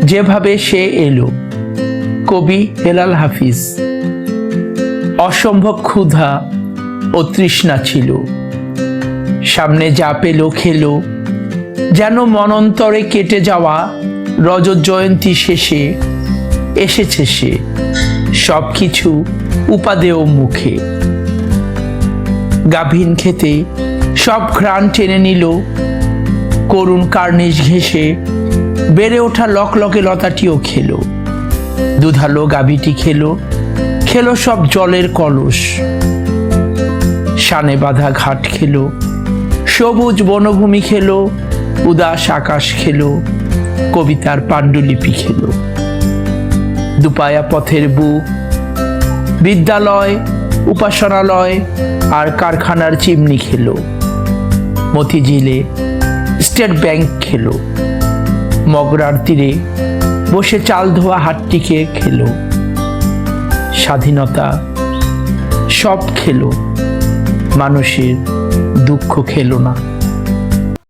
যেভাবে সে এলো। কবি হেলাল হাফিজ। অসম্ভব ক্ষুধা ও তৃষ্ণা ছিল, সামনে যা পেল খেলো, যেন মনন্তরে কেটে যাওয়া রজত জয়ন্তী শেষে এসেছে সে, সব কিছু উপাদেয় মুখে। গাভীন খেতে সব ঘ্রাণ টেনে নিল, করুণ কার্নিশ ঘেঁষে বেড়ে ওঠা লকলকে লতাটিও খেলো। দুধালো গাভীটি খেলো, খেলো সব জলের কলস। শানে বাঁধা ঘাট খেলো, সবুজ বনভূমি খেলো, উদাস আকাশ খেলো, কবিতার পাণ্ডুলিপি খেলো। দুপায়া পথের বুক, বিদ্যালয়, উপাসনালয় আর কারখানার চিমনি খেলো। মতিঝিলে স্টেট ব্যাংক খেলো, মগরার তীরে বসে চাল ধোয়া হাটটিকে খেলো। স্বাধীনতা সব খেলো, মানুষের দুঃখ খেলো না।